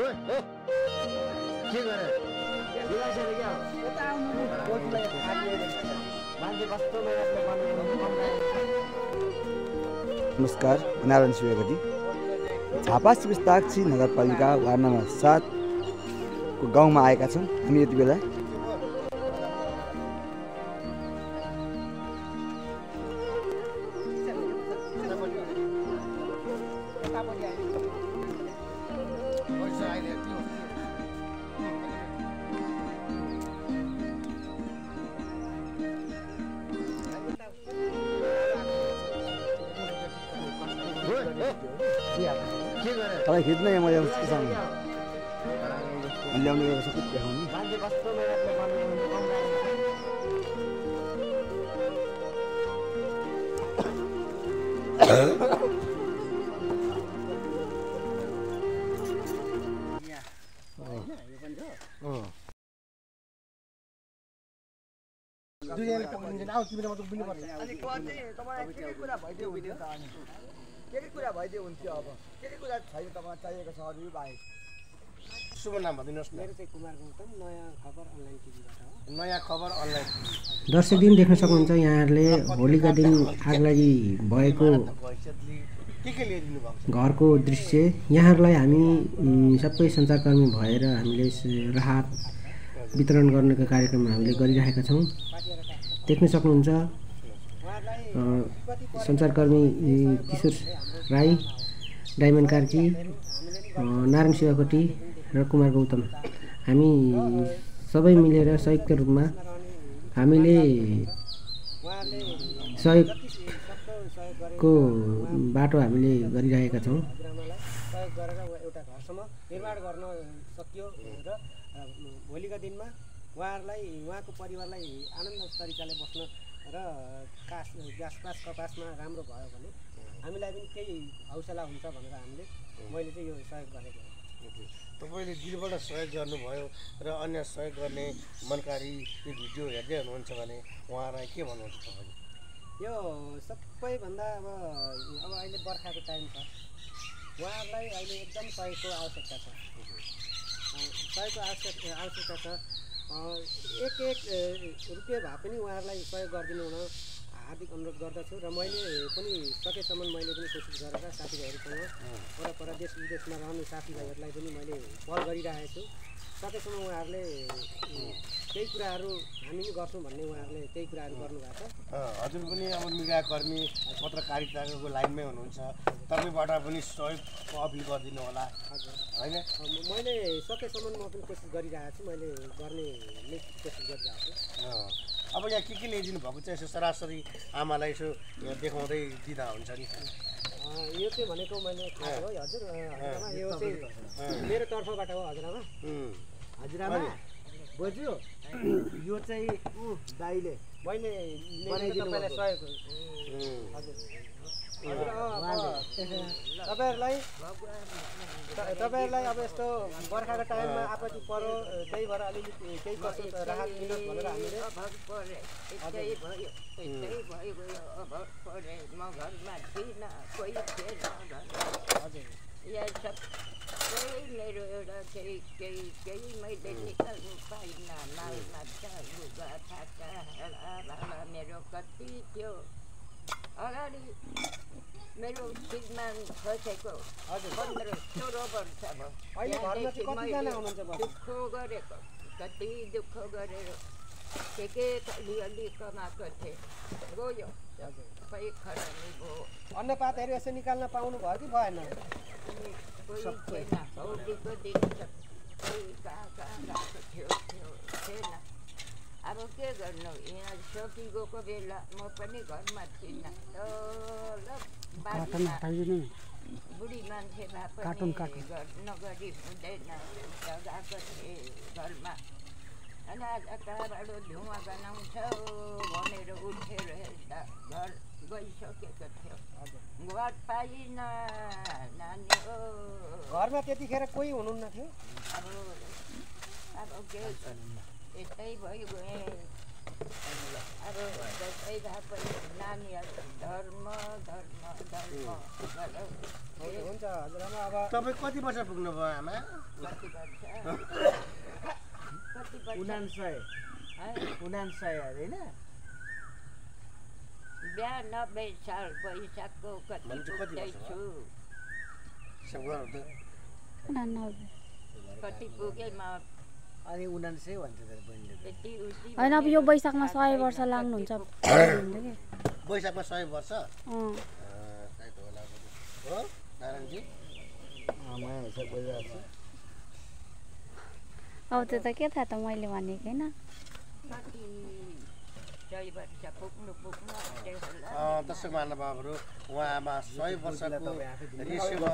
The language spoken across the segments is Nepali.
नमस्कार, नारायण शिवगटी झापा शिवस्ताक्षी नगरपालिका वार्ड नम्बर 7 को गाउँमा आएका छौँ। हामी यति बेला तपाईँ खिच्न यहाँ मैले किसान ल्याउने गरेर सबै देखाउनु। के कुरा भइदियो हुन्थ्यो अब के कुरा छैन तपाईलाई चाहिएको छ अरू बाहेक शुभ नाम भनिदिनुहोस् न। मेरो चाहिँ कुमार गौतम नयाँ खबर अनलाइन टिभीबाट हो। नयाँ खबर अनलाइन दर्शक दिन देख्न सक्नुहुन्छ यहाँहरूले होलीका दिन आगलागी भएको के ल्याइदिनु भएको घरको दृश्य यहाँहरूलाई हामी सबै सञ्चारकर्मी भएर हामीले राहत वितरण गर्नेको कार्यक्रम हामीले गरिरहेका छौँ। देख्न सक्नुहुन्छ सञ्चारकर्मी किशोर राई, डायमन्ड कार्की, नारायण शिवकोटी र कुमार गौतम हामी सबै मिलेर संयुक्त रूपमा हामीले सहयोगको बाटो हामीले गरिरहेका छौँ। सहयोग गरेर एउटा घरसम्म निर्माण गर्न सकियो र भोलिका दिनमा उहाँहरूलाई उहाँको परिवारलाई आनन्द तरिकाले बस्न र घाँसपास कपासमा राम्रो भयो भने हामीलाई पनि केही हौसला हुन्छ भनेर मैले चाहिँ यो सहयोग गरेको हो। तपाईँले दिलबाट सहयोग गर्नुभयो र अन्य सहयोग गर्ने मनकारी यो भिडियो हेर्दै हुनुहुन्छ भने उहाँलाई के भन्नुहुन्छ तपाईँले? यो सबैभन्दा अब अहिले बर्खाको टाइम छ, उहाँहरूलाई अहिले एकदम सहयोगको आवश्यकता छ। आवश्यकता छ। एक रुपियाँ भए पनि उहाँहरूलाई सहयोग गरिदिनु हुन हार्दिक अनुरोध गर्दछु र मैले पनि सकेसम्म मैले पनि कोसिस गरेर साथीभाइहरूसँग वरपर देश विदेशमा रहने साथीभाइहरूलाई पनि मैले पहल गरिरहेको छु। सकेसम्म उहाँहरूले केही कुराहरू हामी पनि गर्छौँ भन्ने उहाँहरूले केही कुराहरू गर्नुभएको छ। हजुर पनि अब मिडियाकर्मी पत्रकारिताको लाइनमै हुनुहुन्छ, तपाईँबाट पनि सहयोगको अपिल गरिदिनु होला होइन? मैले सकेसम्म म पनि कोसिस गरिरहेको छु, मैले गर्ने कोसिस गरिरहेको छु। अब यहाँ के ल्याइदिनु भएको चाहिँ यसो सरासरी आमालाई यसो देखाउँदै दिँदा हुन्छ नि? यो चाहिँ भनेको मैले थाहा हो हजुर, हजुरआमा यो चाहिँ मेरो तर्फबाट हो हजुरआमा। हजुरआमा बोजू यो चाहिँ दाइले मैले तपाईँलाई सहयोग हजुर तपाईँहरूलाई अब यस्तो बर्खाको टाइममा आपत्ति पऱ्यो, त्यही भएर अलिअलि केही कसो राहत मिलोस् भनेर हामीले मेरो एउटा केही मैले निकाल्नु पाइनँ। नालमा लुगा फाटा मेरो कति थियो अगाडि मेरो श्रीमान खसेको 15-16 वर्ष भयो। दुःख गरेको कति दुःख गरेर के अलिअलि कमाएको थिएँ गयो सबै खरानी भयो। अन्नपातहरू यसो निकाल्न पाउनु भयो कि भएन? कोही थिएन, होलीको दिन कोही कहाँ गएको थिएन। अब के गर्नु, यहाँ सकिगएको बेला म पनि घरमा थिइनँ। बुढी मान्छे भए पनि नगरी हुँदैन, गएको थिएँ घरमा। अनि आज कहाँबाट धुवा गनाउँछ भनेर उठेर हेर्दा घर गइसकेको थियो। घर पाइन नानी हो। घरमा त्यतिखेर कोही हुनुहुन्न थियो? अब के यतै भयो गएँ अब जस्तै भए पनि नानीहरू धर्म धर्म धर्म हुन्छ हजुरआमा अब तपाईँ कति वर्ष पुग्नुभयो आमा? कति वर्ष 99 होइन 92 साल वैशाखको कति पुग्दैछु कति पुगेँ म अनि 99 भन्छ तर बहिनीले त्यति उति होइन अब यो वैशाखमा 100 वर्ष लाग्नुहुन्छ वैशाखमा 100 वर्ष अँ सायद होला हो नारायणजी? माया हिसाब गरिरहेको छु। अब त्यो त के थाहा त मैले भनेको होइन कति 100 वर्ष पुग्नु आँट्यो होला दर्शक महानुभावहरू उहाँमा 100 वर्षको रेसियोमा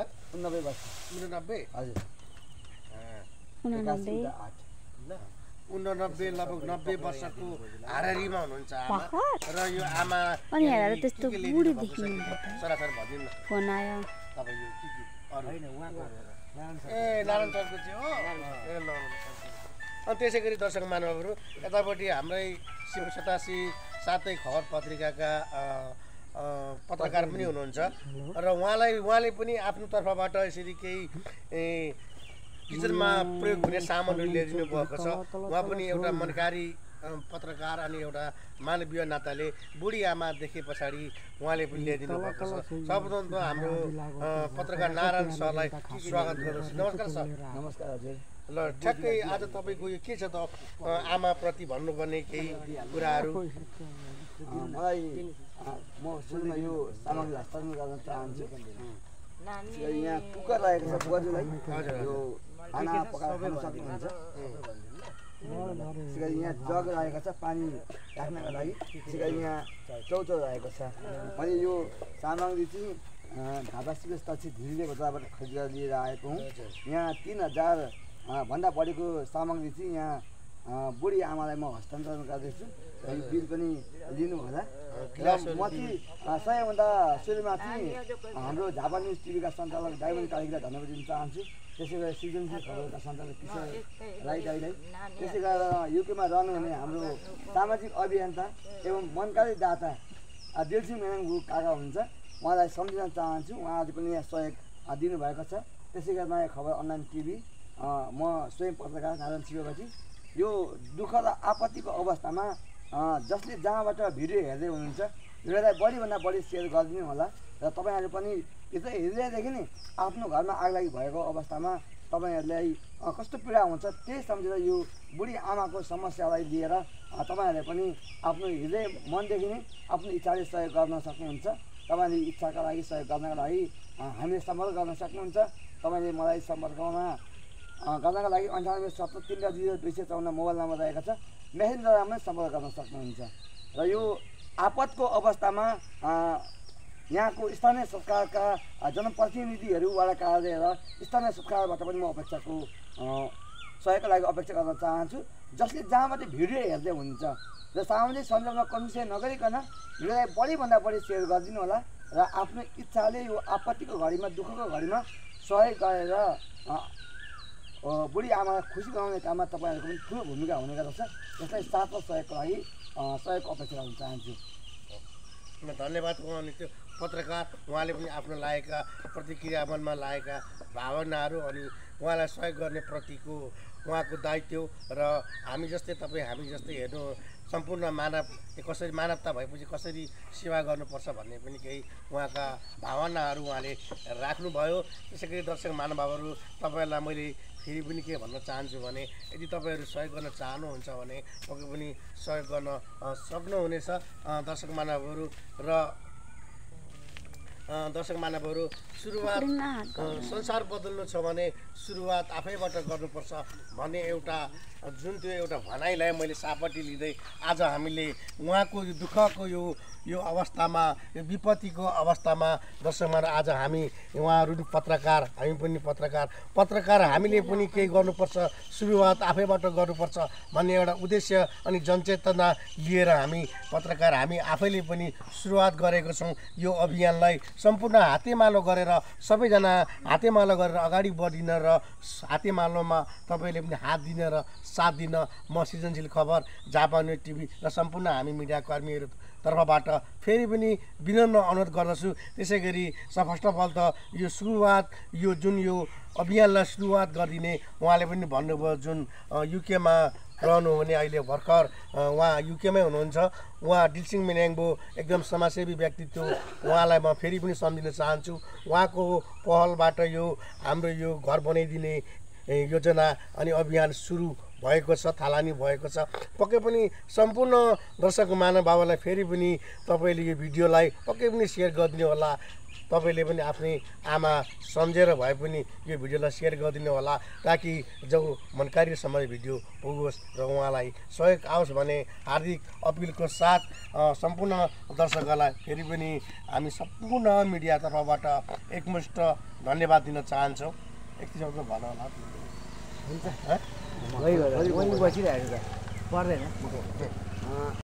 89 वर्ष 89 हजुर 89 89 लगभग 90 वर्षको हारारीमा हुनुहुन्छ आमा र यो आमा अनि हेरेर त्यस्तो बुढी देखिनु सरासर भनिदिनु न फोन आयो तपाईँ यो के अरू होइन उहाँको ए नारायण सरको चाहिँ हो ए ल अनि त्यसै गरी दर्शक महानुभावहरू यतापट्टि हाम्रै शिव 87 सातै खबर पत्रिकाका पत्रकार पनि हुनुहुन्छ र उहाँले पनि आफ्नो तर्फबाट यसरी केही किचनमा प्रयोग हुने सामानहरू ल्याइदिनु भएको छ। उहाँ पनि एउटा मनकारी पत्रकार अनि एउटा मानवीय नाताले बुढी आमा देखे पछाडि उहाँले पनि ल्याइदिनु भएको छ। सर्वप्रथम हाम्रो पत्रकार नारायण सरलाई स्वागत गर्दछु। नमस्कार सर। नमस्कार हजुर। ल ठ्याक्कै आज तपाईँको यो के छ त आमाप्रति भन्नुपर्ने केही कुराहरू? मलाई म सुरुमा यो सामग्री हस्तान्तरण गर्न चाहन्छु। यहाँ कुकर रहेको छ बजुलाई यो खाना पकाएर खान सक्नुहुन्छ। त्यसै गरी यहाँ जग रहेको छ पानी राख्नको लागि। त्यसै गरी यहाँ चौचौ रहेको छ। अनि यो सामग्री चाहिँ ढाबा शिवस्ताक्षी धीरेले बजारबाट खरिद गरेर लिएर आएको हुँ। यहाँ 3000 भन्दा बढीको सामग्री चाहिँ यहाँ बुढी आमालाई म हस्तान्तरण गर्दैछु। यो बिल पनि लिनु होला। र म चाहिँ सबैभन्दा सुरुमा चाहिँ हाम्रो झापा न्युज टिभीका सञ्चालक डायमन्ड कालीलाई धन्यवाद दिन चाहन्छु। त्यसै गरी सृजनशील खबरका सञ्चालक किशोर राई दाईलाई, त्यसै गरेर युकेमा रहनुहुने हाम्रो सामाजिक अभियन्ता एवं मनकारी दाता दिलसिंह मेनाङबु काका हुनुहुन्छ, उहाँलाई सम्झिन चाहन्छु। उहाँले पनि यहाँ सहयोग दिनुभएको छ। त्यसै गरी नयाँ खबर अनलाइन टिभी, म स्वयं पत्रकार नारायण शिवपछि। यो दुःख र आपत्तिको अवस्थामा जसले जहाँबाट भिडियो हेर्दै हुनुहुन्छ यसलाई बढीभन्दा बढी सेयर गरिदिनु होला। र तपाईँहरू पनि यो चाहिँ हृदयदेखि नै आफ्नो घरमा आगलागी भएको अवस्थामा तपाईँहरूलाई कस्तो पीडा हुन्छ त्यही सम्झेर यो बुढी आमाको समस्यालाई लिएर तपाईँहरूले पनि आफ्नो हृदय मनदेखि नै आफ्नो इच्छाले सहयोग गर्न सक्नुहुन्छ। तपाईँले इच्छाका लागि सहयोग गर्नका लागि हामीले सम्पर्क गर्न सक्नुहुन्छ। तपाईँले मलाई सम्पर्कमा गर्नका लागि 9870300254 मोबाइल नम्बर रहेको छ। मेसेन्जरमा सम्पर्क गर्न सक्नुहुन्छ। र यो आपतको अवस्थामा यहाँको स्थानीय सरकारका जनप्रतिनिधिहरू वडा कार्यालय र स्थानीय सरकारबाट पनि म अपेक्षाको सहयोगको लागि अपेक्षा गर्न चाहन्छु। जसले जहाँबाट भिडियो हेर्दै हुनुहुन्छ र सामाजिक सञ्जालमा कन्फ्युजन नगरिकन भिडियोलाई बढीभन्दा बढी सेयर गरिदिनु होला। र आफ्नो इच्छाले यो आपत्तिको घडीमा दुःखको घडीमा सहयोग गरेर बुढी आमालाई खुसी गराउने काममा तपाईँहरूको पनि ठुलो भूमिका हुने गर्दछ। यसलाई साथ र सहयोगको लागि सहयोग अपेक्षा गर्न चाहन्छु। धन्यवाद। उहाँले त्यो पत्रकार उहाँले पनि आफ्नो लागेका प्रतिक्रिया मनमा लागेका भावनाहरू अनि उहाँलाई सहयोग गर्ने प्रतिको उहाँको दायित्व र हामी जस्तै तपाईँ हामी जस्तै हेर्नु सम्पूर्ण मानव कसरी मानवता भएपछि कसरी सेवा गर्नुपर्छ भन्ने पनि केही उहाँका भावनाहरू उहाँले राख्नुभयो। त्यसै गरी दर्शक महानुभावहरू तपाईँहरूलाई मैले फेरि पनि के भन्न चाहन्छु भने यदि तपाईँहरू सहयोग गर्न चाहनुहुन्छ भने पक्कै पनि सहयोग गर्न सक्नुहुनेछ। दर्शक महानुभावहरू सुरुवात संसार बदल्नु छ भने सुरुवात आफैबाट गर्नुपर्छ भन्ने एउटा जुन त्यो एउटा भनाइलाई मैले सापट्टि लिँदै आज हामीले उहाँको यो दुःखको यो यो अवस्थामा यो विपत्तिको अवस्थामा दर्शकमा आज हामी उहाँहरू पनि पत्रकार हामी पनि पत्रकार हामीले पनि केही गर्नुपर्छ सुरुवात आफैबाट गर्नुपर्छ भन्ने एउटा उद्देश्य अनि जनचेतना लिएर हामी पत्रकार हामी आफैले पनि सुरुवात गरेको छौँ। यो अभियानलाई सम्पूर्ण हातेमालो गरेर सबैजना हातेमालो गरेर अगाडि बढिन र हातेमालोमा तपाईँले पनि हात दिन र साथ दिन म सृजनशील खबर जापान टिभी र सम्पूर्ण हामी मिडियाकर्मीहरू तर्फबाट फेरि पनि विनम्र अनुरोध गर्दछु। त्यसै गरी फर्स्ट अफ अल त यो सुरुवात यो जुन यो अभियानलाई सुरुवात गरिदिने उहाँले पनि भन्नुभयो जुन युकेमा रहनुहुने अहिले भर्खर उहाँ युकेमै हुनुहुन्छ उहाँ डिल्सिङ मिन्याङ्बो एकदम समाजसेवी व्यक्तित्व उहाँलाई म फेरि पनि सम्झिन चाहन्छु। उहाँको पहलबाट यो हाम्रो यो घर बनाइदिने योजना अनि अभियान सुरु भएको छ थालनी भएको छ। पक्कै पनि सम्पूर्ण दर्शक महानुभावलाई फेरि पनि तपाईँले यो भिडियोलाई पक्कै पनि सेयर गरिदिनु होला। तपाईँले पनि आफ्नै आमा सम्झेर भए पनि यो भिडियोलाई सेयर गरिदिनु होला ताकि जो मनकारीसम्म भिडियो पुगोस् र उहाँलाई सहयोग आओस् भन्ने हार्दिक अपिलको साथ सम्पूर्ण दर्शकहरूलाई फेरि पनि हामी सम्पूर्ण मिडिया तर्फबाट एकमुष्ट धन्यवाद दिन चाहन्छौँ। एकतिस भन होला हुन्छ बसिरहेको छ पर्दैन।